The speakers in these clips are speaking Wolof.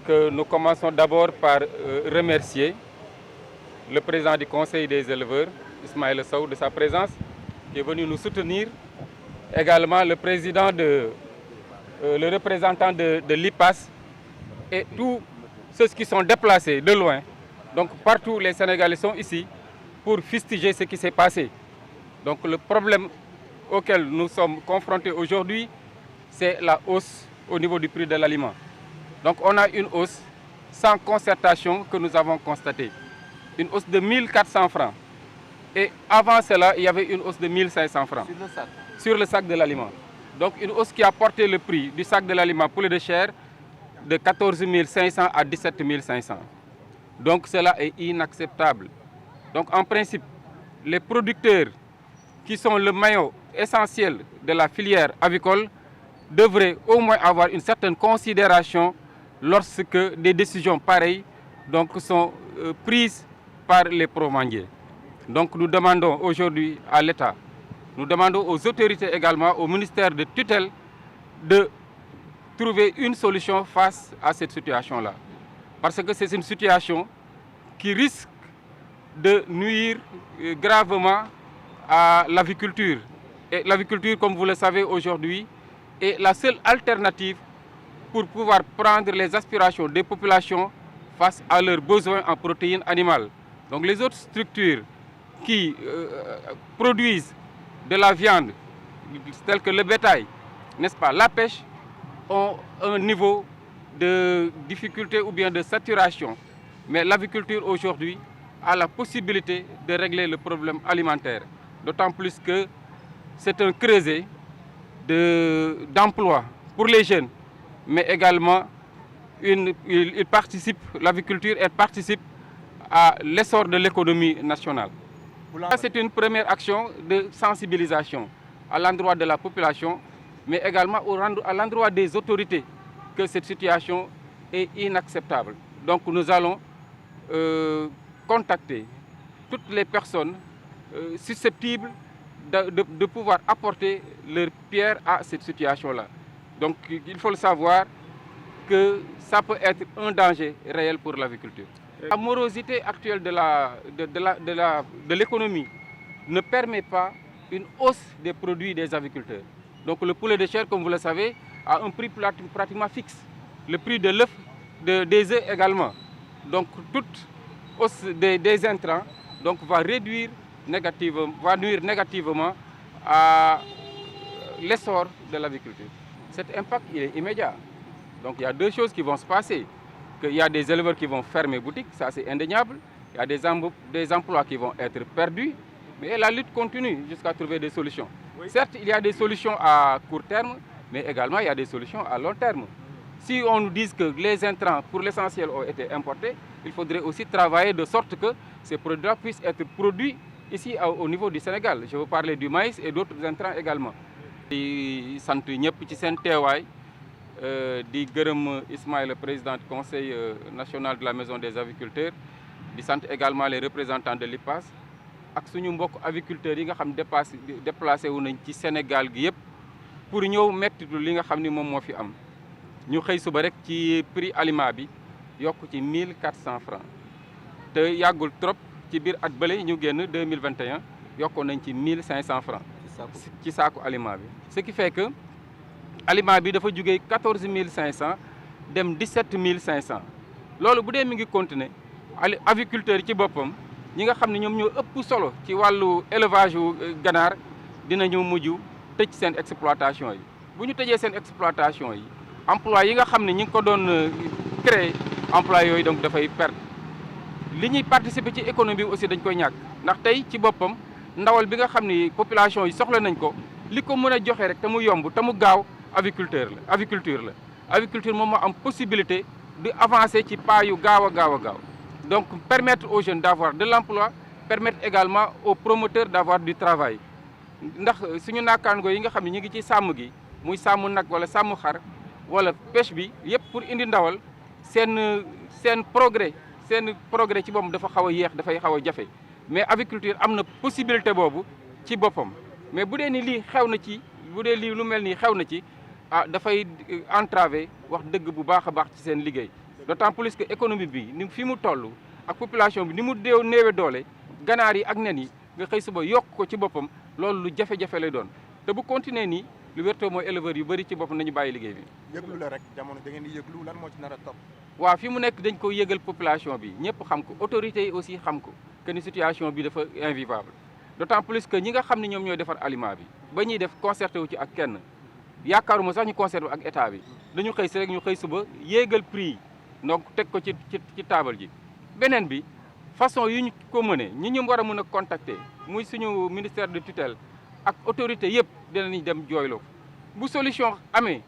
que nous commençons d'abord par remercier le président du Conseil des éleveurs, Ismaël Sow, de sa présence, qui est venu nous soutenir. Également le le représentant de l'IPAS et tous ceux qui sont déplacés de loin. Donc partout les Sénégalais sont ici pour fustiger ce qui s'est passé. Donc le problème auquel nous sommes confrontés aujourd'hui, c'est la hausse au niveau du prix de l'aliment. Donc on a une hausse sans concertation que nous avons constatée. Une hausse de 1400 francs. Et avant cela, il y avait une hausse de 1500 francs. Sur le sac de l'aliment. Donc une hausse qui a porté le prix du sac de l'aliment poulet de chair de 14 500 à 17 500. Donc cela est inacceptable. Donc en principe, les producteurs qui sont le maillon essentiel de la filière avicole devraient au moins avoir une certaine considération lorsque des décisions pareilles sont prises par les provendiers. Donc nous demandons aujourd'hui à l'État, nous demandons aux autorités également, au ministère de tutelle, de trouver une solution face à cette situation-là. Parce que c'est une situation qui risque de nuire gravement à l'aviculture. Et l'aviculture, comme vous le savez aujourd'hui, est la seule alternative pour pouvoir prendre les aspirations des populations face à leurs besoins en protéines animales. Donc les autres structures qui produisent de la viande, telles que le bétail, n'est-ce pas, la pêche, ont un niveau de difficulté ou bien de saturation. Mais l'aviculture aujourd'hui a la possibilité de régler le problème alimentaire. D'autant plus que c'est un creuset d'emploi pour les jeunes, mais également l'aviculture participe à l'essor de l'économie nationale. C'est une première action de sensibilisation à l'endroit de la population, mais également à l'endroit des autorités, que cette situation est inacceptable. Donc nous allons contacter toutes les personnes susceptibles de pouvoir apporter leur pierre à cette situation-là. Donc il faut le savoir que ça peut être un danger réel pour l'aviculture. La morosité actuelle de l'économie ne permet pas une hausse des produits des aviculteurs. Donc le poulet de chair, comme vous le savez, a un prix pratiquement fixe. Le prix de l'œuf, des œufs également. Donc toute hausse des intrants va nuire négativement à l'essor de l'aviculture. Cet impact il est immédiat. Donc il y a deux choses qui vont se passer. Il y a des éleveurs qui vont fermer boutique, ça c'est indéniable. Il y a des emplois qui vont être perdus, mais la lutte continue jusqu'à trouver des solutions. Oui. Certes, il y a des solutions à court terme, mais également il y a des solutions à long terme. Si on nous dit que les intrants, pour l'essentiel, ont été importés, il faudrait aussi travailler de sorte que ces produits puissent être produits ici au niveau du Sénégal. Je veux parler du maïs et d'autres intrants également. di sant ñëpp ci seen teewaay di gërëm Ismaël, le président du conseil national de la maison des aviculteurs di sant également les représentants de l'IPAS ak suñu mbokk aviculteurs yi nga xam déplacé wu nañ ci Sénégal gi yëpp pour ñëw mettitu li nga xam ni moom moo fi am ñu xëy suba rek ci prix aliment bi yokk ci 1400 francs te yàggul trop ci biir at bële ñu génn 2021 yokkoon nañ ci 1500 francs ci saaku aliment bi ce qui fait que aliment bi dafa jógee 14 500 dem 17 500 loolu bu dee mi ngi continuer aviculteurs yi ci boppam ñi nga xam ne ñoom ñoo ëpp solo ci wàllu élevage yu ganaar dinañu mujj tëj seen exploitation yi bu ñu tëjee seen exploitation yi emploi yi nga xam ne ñi ngi ko doon créer emploi yooyu donc dafay perdre li ñuy participer ci économie bi aussi dañ koy ñàkk ndax tey ci boppam ndawal bi nga xam ni population yi soxla nañ ko li ko mën a joxe rek te mu yomb te mu gaaw aviculture la aviculture moom moo am possibilité de avancer ci pas yu gaaw a donc permettre aux jeunes d'avoir de l'emploi permettre également aux promoteurs d'avoir du travail ndax suñu naakaango yi nga xam ne ñu ngi ci sàmm gi muy sàmm nag wala sàmm xar wala pêche bi yëpp pour indi ndawal seen progrès ci boppam dafa xaw a yéex dafay xaw a jafe mais aviculture am na possibilité boobu ci boppam mais bu dee ni lii xew na ci bu dee lii lu mel nii xew na ci dafay entraver wax dëgg bu baax a baax ci seen liggéey d'autant plus que économie bi ni fi mu toll ak population bi ni mu néewe doole ganaar yi ak nen yi nga xëy suba yokk ko ci boppam loolu lu jafe-jafe lay doon te bu continuer nii lu wértoo mooy éleveurs yu bëri ci boppam nañu bàyyi liggéey bi. yëglu la rek jamono da ngeen di yëglu lan moo ci nar a topp. waaw fi mu nekk dañ ko yëgal population bi ñëpp xam ko autorités yi aussi xam ko que ni situation bi dafa invivable d'autant plus que ñi nga xam ne ñoom ñooy defar aliment bi ba ñuy def concerté wu ci ak kenn yaakaaruma sax ñu concerté wu ak état bi dañu xëy si rek ñu xëy suba yéegal prix yi donc teg ko ci taabal ji. beneen bi façon yu ñu ko mënee ñi ñu war a mën a contacter muy suñu ministère de tutelle ak autorité yëpp dinañ dem jooyloo bu solution amee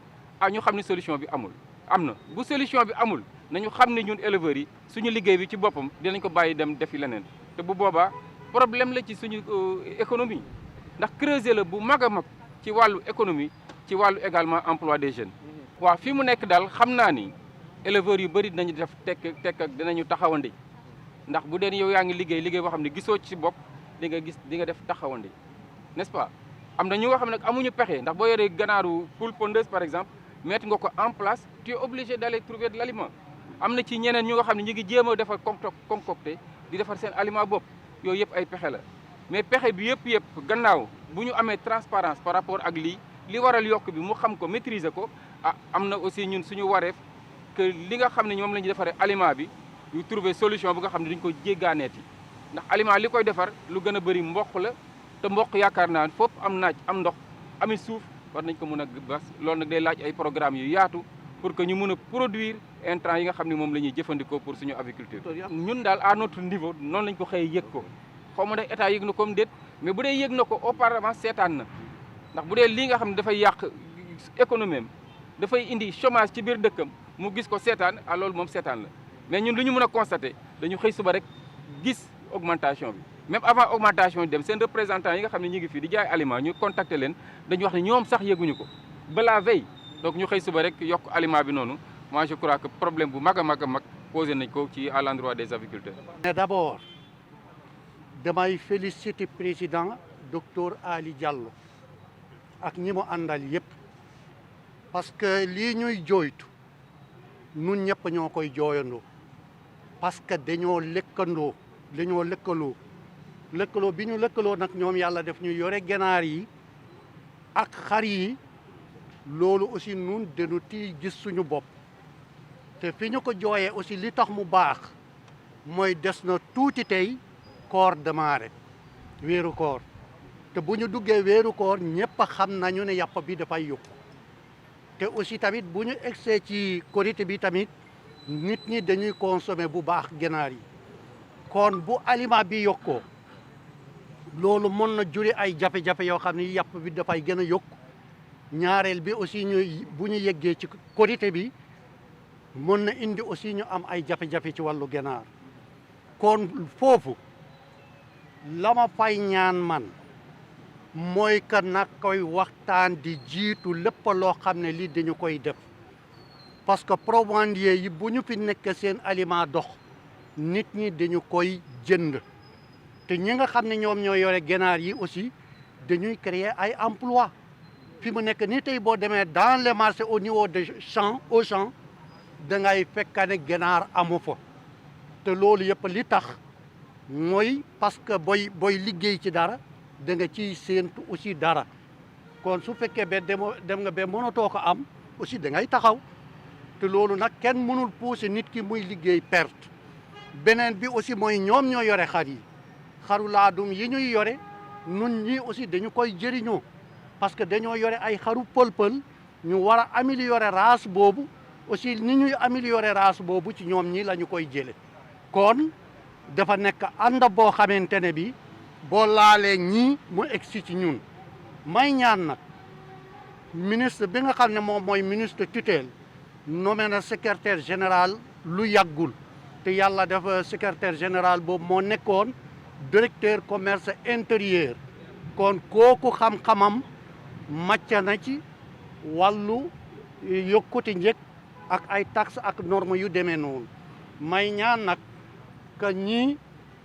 ñu xam ne solution bi am na bu solution bi amul nañu xam ne ñun éleveurs yi suñu liggéey bi ci boppam dinañ ko bàyyi dem defi leneen te bu boobaa problème la ci suñu économie ndax creuser la bu mag a mag ci wàllu économie ci wàllu également emploi des jeunes. waaw fi mu nekk daal xam naa ni éleveurs yu bëri dinañu def tekk ak dinañu taxawandi ndax bu dee yow yaa ngi liggéey boo xam ne gisoo ci bopp di nga def taxawandi n'est-ce pas. am na ñu nga xam ne amuñu pexe ndax boo yoree ganaaru poule pondeuse par exemple mettre nga ko en place tu es obligé d'aller trouver de l'aliment. am na ci ñeneen ñu nga xam ne ñu ngi jéem a defar concocté di defar seen aliment bopp yooyu yëpp ay pexe la mais pexe bi yëpp gannaaw bu ñu amee transparence par rapport ak li waral yokk bi mu xam ko maîtriser ko am na aussi ñun suñu wareef que li nga xam ne ñoom la ñuy defaree aliment bi ñu trouver solution bu nga xam ne duñ ko jéggaaneeti ndax aliment li koy defar lu gën a bëri mboq la te mboq yaakaar naa foofu am naaj am ndox ami suuf war nañ ko mën a bas loolu nag day laaj ay programme yu yaatu pour que ñu mën a produire intrants yi nga xam ne moom la ñuy jëfandikoo pour suñu aviculture. ñun daal à notre niveau noonu lañ ko xëy yëg ko xaw ma nag état yëg na comme déet mais bu dee yëg na ko auparavant seetaan na ndax bu dee lii nga xam ne dafay yàq économie am dafay indi chômage ci biir dëkkam mu gis ko seetaan loolu moom seetaan la mais ñun lu ñu mën a constater dañu xëy suba rek gis augmentation bi. même avant augmentation dem seen représentants yi nga xam ne ñu ngi fii di jaay aliment ñu contacter leen dañu wax ne ñoom sax yëguñu ko ba la veille donc ñu xëy suba rek yokk aliment bi noonu moi je crois que problème bu mag a mag posé nañ ko ci à l'endroit des aviculteurs. mais d'abord damay féliciter président docteur Ali Diallo ak ñi mu àndal yëpp parce que lii ñuy jooytu nun ñëpp ñoo koy jooyandoo parce que dañoo lëkkaloo bi ñu lëkkaloo nag ñoom yàlla def ñu yore ganaar yi ak xar yi loolu aussi nun dañu ti gis suñu bopp te fi ñu ko jooyee aussi li tax mu baax mooy des na tuuti tey koor démarré weeru koor te bu ñu duggee weeru koor ñëpp xam nañu ne yàpp bi dafay yokku te aussi tamit bu ñu egsee ci korité bi tamit nit ñi dañuy consommer bu baax ganaar yi kon bu aliment bi yokkoo loolu mën na juri ay jafe-jafe yoo xam ne yàpp bi dafay gën a yokk ñaareel bi aussi bu ñu yeggee ci korité bi mën na indi aussi ñu am ay jafe-jafe ci wàllu ganaar kon foofu la ma fay ñaan man mooy que nag koy waxtaan di jiitu lépp loo xam ne lii dañu koy def parce que provendier yi bu ñu fi nekk seen aliment dox nit ñi dañu koy jënd te ñi nga xam ne ñoom ñoo yore ganaar yi aussi dañuy créer ay emploi fi mu nekk ni tey boo demee dans les marchés au niveau de champs au champ da ngay fekk ne ganaar amu fa te loolu yëpp li tax mooy parce que booy liggéey ci dara da nga ciy séentu aussi dara kon su fekkee ba dem nga ba mënatoo ko am aussi da ngay taxaw te loolu nag kenn mënul pousser nit ki muy liggéey perte beneen bi aussi mooy ñoom ñoo yore xar yi xaru laadum yi ñuy yore nun ñi aussi dañu koy jëriñoo parce que dañoo yore ay xaru pël-pël ñu war a améliorer race boobu aussi ni ñuy améliorer race boobu ci ñoom ñi la ñu koy jële kon dafa nekk ànd boo xamante ne bi boo laalee ñii mu egsi ci ñun may ñaan nag ministre bi nga xam ne moom mooy ministre tutelle nommé na secrétaire général lu yàggul te yàlla dafa secrétaire général boobu moo nekkoon directeur commerce intérieur kon kooku xam-xamam màcc na ci wàllu yokkute njëg ak ay taxes ak normes yu demee noonu may ñaan nag que ñii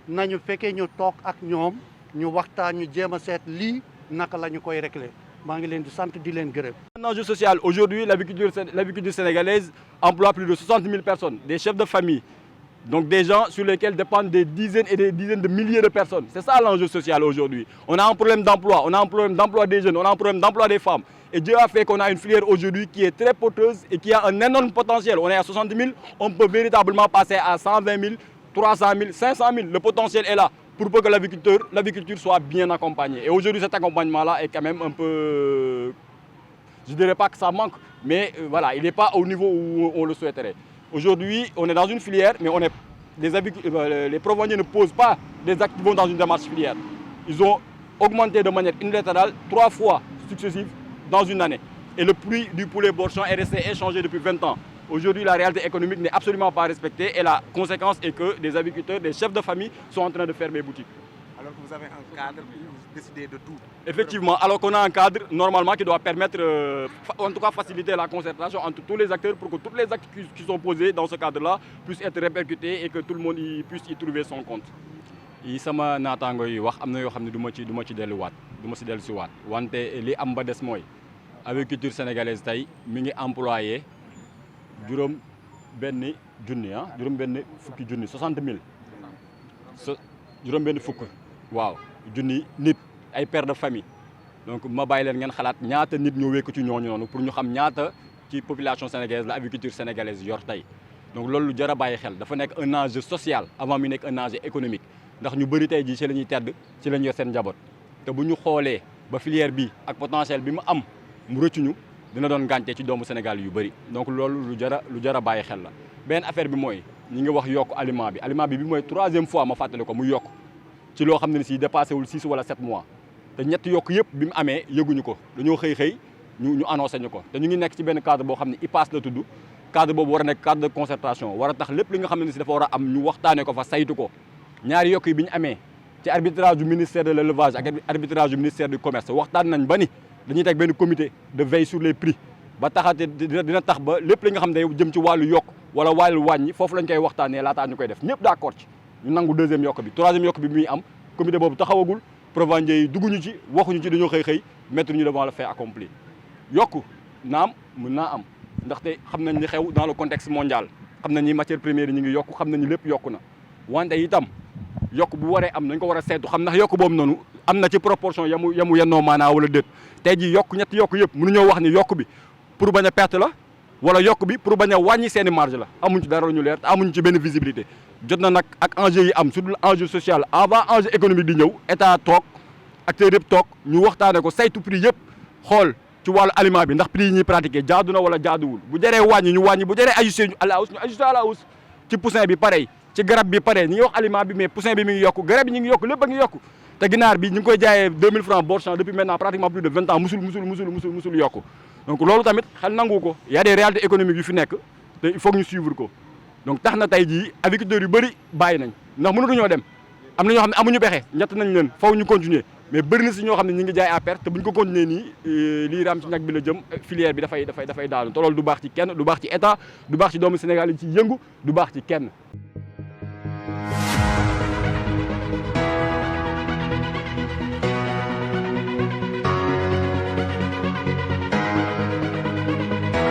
nañu fekkee ñu toog ak ñoom ñu waxtaan ñu jéem a seet lii naka la ñu koy régler maa ngi leen di sant di leen gërëm. Un enjeu social. Aujourd'hui, l'agriculture sénégalaise emploie plus de 60 000 personnes, des chefs de famille, donc des gens sur lesquels dépendent des dizaines et des dizaines de milliers de personnes. C'est ça l'enjeu social aujourd'hui. On a un problème d'emploi, on a un problème d'emploi des jeunes, on a un problème d'emploi des femmes. Et Dieu a fait qu'on a une filière aujourd'hui qui est très porteuse et qui a un énorme potentiel. On est à 60 000, on peut véritablement passer à 120 000, 300 000, 500 000. Le potentiel est là pour que l'agriculture soit bien accompagnée. Et aujourd'hui, cet accompagnement-là est quand même un peu... Je ne dirais pas que ça manque, mais voilà, il n'est pas au niveau où on le souhaiterait. Aujourd'hui, on est dans une filière, mais les proveniers ne posent pas des actes qui vont dans une démarche filière. Ils ont augmenté de manière unilatérale 3 fois successives dans une année. Et le prix du poulet borchon est resté inchangé depuis 20 ans. Aujourd'hui, la réalité économique n'est absolument pas respectée et la conséquence est que des agriculteurs, des chefs de famille sont en train de fermer boutiques. Alors que vous avez un cadre pour décider de tout. Effectivement, alors qu'on a un cadre normalement qui doit permettre, en tout cas faciliter la concertation entre tous les acteurs pour que tous les actes qui sont posés dans ce cadre-là puissent être répercutés et que tout le monde puisse y trouver son compte. yi sama naataango yi wax am na yoo xam ne du ma ci delluwaat du ma si dellu si waat wante li am ba des mooy agriculture sénégalaise tey mi ngi employé juróom benn fukki junni 60 000 juróom benn fukk waaw junni nit ay pères de famille donc ma bàyyi leen ngeen xalaat ñaata nit ñoo wékku ci ñooñu noonu pour ñu xam ñaata ci population sénégalaise la agriculture sénégalaise yor tey donc loolu lu jar a bàyyi xel dafa nekk un enjeu social avant mu nekk un enjeu économique ndax ñu bëri tey jii ci la ñuy tedd ci la ñu yor seen njaboot te bu ñu xoolee ba filière bi ak potentiel bi mu am mu rëccuñu dina doon gàncax ci doomu Sénégal yu bëri donc loolu lu jar a bàyyi xel la. benn affaire bi mooy ñi ngi wax yokk aliment bi mooy 3e fois ma fàttali ko mu yokk ci loo xam ne si dépassé wul 6 wala 7 mois te ñetti yokk yëpp bi mu amee yëguñu ko dañoo xëy ñu annoncé ñu ko te ñu ngi nekk ci benn cadre boo xam ne IPAS la tudd cadre boobu war a nekk cadre de concertation war a tax lépp li nga xam ne si dafa war a am ñu waxtaanee ko fa saytu ko. ñaari yokk yi bi ñu amee ci arbitrage du ministère de l'élevage ak arbitrage du ministère du commerce waxtaan nañ ba ni dañuy teg benn comité de veille sur les prix ba taxate dina tax ba lépp li nga xam ne jëm ci wàllu yokk wala wàllu wàññi foofu lañ koy waxtaanee laataa ñu koy def ñëpp d'accord ci ñu nangu 2e yokk bi 3e yokk bi muy am comité boobu taxawagul provendiers yi dugguñu ci waxuñu ci dañoo xëy mettre ñu devant le fait accompli yokk naam mën naa am ndaxte xam nañ li xew dans le contexte mondial xam nañ ni matières premières yi ñu ngi yokk xam nañ ni lépp yokku na wante itam yokk bu waree am nañ ko war a seetu xam ndax yokk boobu noonu am na ci proportion yamu yennoo maanaa wala déet tey ji ñetti yokk yëpp mënuñoo wax ni yokk bi pour bañ a perte la wala yokk bi pour bañ a wàññi seeni marge la amuñ ci dara ñu leer te amuñ ci benn visibilité jot na nag ak enjeu yi am surtout enjeu social avant enjeu économique di ñëw état toog acteurs yëpp toog ñu waxtaane ko saytu prix yëpp xool ci wàllu aliment bi ndax prix yi ñuy pratiquer jaadu na wala jaaduwul bu jëree wàññi ñu wàññi bu jëree ajusté ñu à la hausse ñu ajusté à la hausse ci poussin bi pareil ci garab bi pare ñi ngi wax aliment bi mais poussin bi mi ngi yokku garab yi ñi ngi yokku lépp a ngi yokku te ginaar bi ñu ngi koy jaayee 2000 francs borchamp depuis maintenant pratiquement plus de 20 ans musul yokku donc loolu tamit xel nangu ko y a des réalités économiques yu fi nekk te il faut que ñu suivre ko donc tax na tey jii agriculteurs yu bëri bàyyi nañ ndax mënatuñoo dem am na ñoo xam ne amuñu pexe ñett nañ leen faw ñu continuer mais bëri na si ñoo xam ne ñi ngi jaay à perte te bu ñu ko continuer nii lii raam ci ñag bi la jëm filière bi dafay daanu te loolu du baax ci kenn du baax ci état du baax ci doomu Sénégal yi ci yëngu du baax ci kenn